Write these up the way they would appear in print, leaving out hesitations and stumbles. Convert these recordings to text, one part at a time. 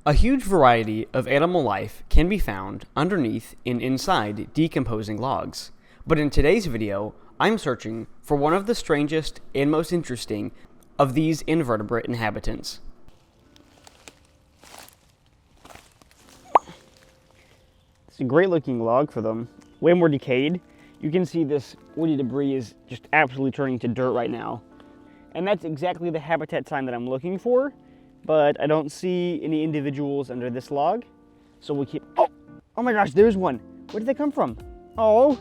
A huge variety of animal life can be found underneath and inside decomposing logs. But in today's video, I'm searching for one of the strangest and most interesting of these invertebrate inhabitants. It's a great looking log for them, way more decayed. You can see this woody debris is just absolutely turning to dirt right now. And that's exactly the habitat sign that I'm looking for, but I don't see any individuals under this log. So we keep, oh my gosh, there's one. Where did they come from? Oh,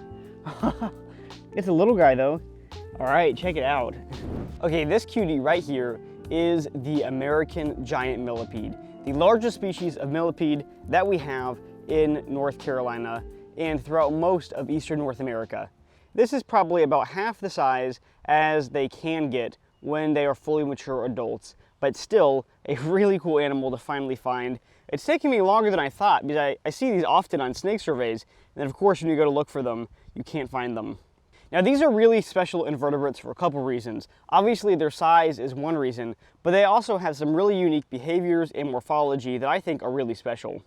it's a little guy though. All right, check it out. Okay, this cutie right here is the American giant millipede, the largest species of millipede that we have in North Carolina and throughout most of eastern North America. This is probably about half the size as they can get when they are fully mature adults, but still a really cool animal to finally find. It's taken me longer than I thought because I see these often on snake surveys, and then of course when you go to look for them, you can't find them. Now these are really special invertebrates for a couple reasons. Obviously their size is one reason, but they also have some really unique behaviors and morphology that I think are really special.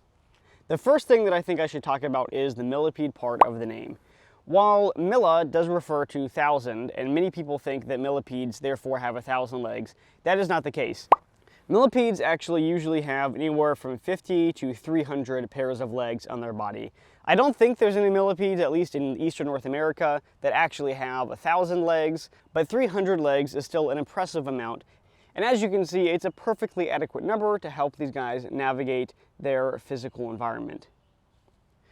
The first thing that I think I should talk about is the millipede part of the name. While milla does refer to 1,000, and many people think that millipedes therefore have 1,000 legs, that is not the case. Millipedes actually usually have anywhere from 50 to 300 pairs of legs on their body. I don't think there's any millipedes, at least in eastern North America, that actually have 1,000 legs, but 300 legs is still an impressive amount. And as you can see, it's a perfectly adequate number to help these guys navigate their physical environment.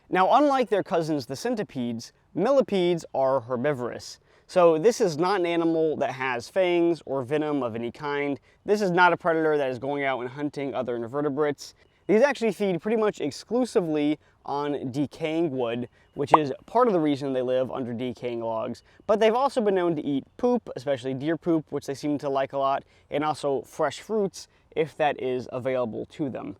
Now, unlike their cousins, the centipedes, millipedes are herbivorous. So this is not an animal that has fangs or venom of any kind. This is not a predator that is going out and hunting other invertebrates. These actually feed pretty much exclusively on decaying wood, which is part of the reason they live under decaying logs. But they've also been known to eat poop, especially deer poop, which they seem to like a lot, and also fresh fruits if that is available to them.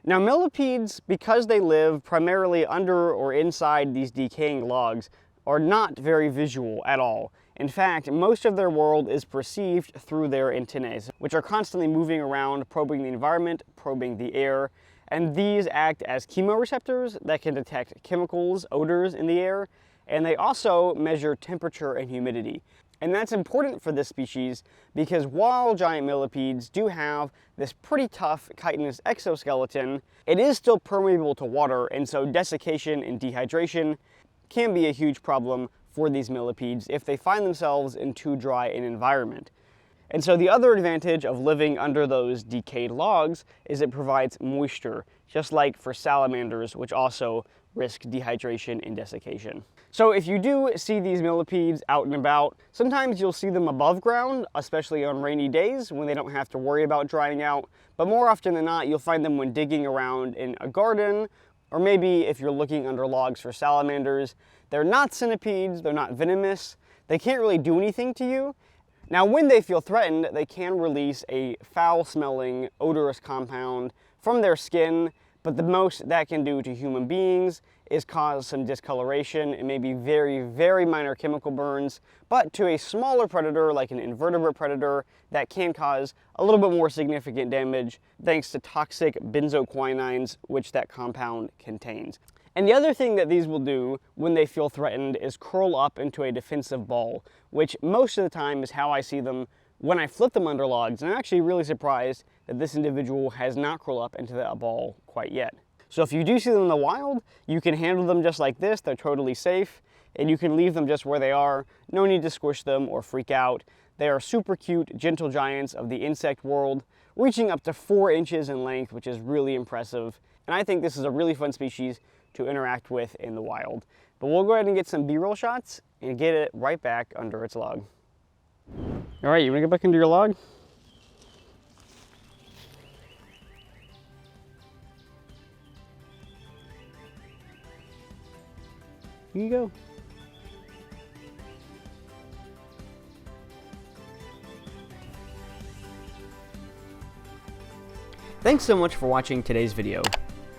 Now millipedes, because they live primarily under or inside these decaying logs, are not very visual at all. In fact, most of their world is perceived through their antennae, which are constantly moving around, probing the environment, probing the air, and these act as chemoreceptors that can detect chemicals, odors in the air, and they also measure temperature and humidity. And that's important for this species because while giant millipedes do have this pretty tough chitinous exoskeleton, it is still permeable to water, and so desiccation and dehydration can be a huge problem for these millipedes if they find themselves in too dry an environment. And so the other advantage of living under those decayed logs is it provides moisture, just like for salamanders, which also risk dehydration and desiccation. So if you do see these millipedes out and about, sometimes you'll see them above ground, especially on rainy days when they don't have to worry about drying out. But more often than not, you'll find them when digging around in a garden, or maybe if you're looking under logs for salamanders. They're not centipedes, they're not venomous, they can't really do anything to you. Now when they feel threatened, they can release a foul-smelling, odorous compound from their skin, but the most that can do to human beings is cause some discoloration and maybe very, very minor chemical burns. But to a smaller predator, like an invertebrate predator, that can cause a little bit more significant damage thanks to toxic benzoquinines, which that compound contains. And the other thing that these will do when they feel threatened is curl up into a defensive ball, which most of the time is how I see them when I flip them under logs. And I'm actually really surprised that this individual has not curled up into that ball quite yet. So if you do see them in the wild, you can handle them just like this. They're totally safe, and you can leave them just where they are. No need to squish them or freak out. They are super cute, gentle giants of the insect world, reaching up to 4 inches in length, which is really impressive. And I think this is a really fun species to interact with in the wild. But we'll go ahead and get some B-roll shots and get it right back under its log. All right, you wanna get back into your log? Here you go. Thanks so much for watching today's video.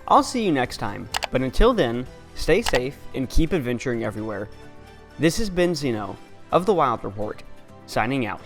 I'll see you next time, but until then, stay safe and keep adventuring everywhere. This has been Zeno of The Wild Report, signing out.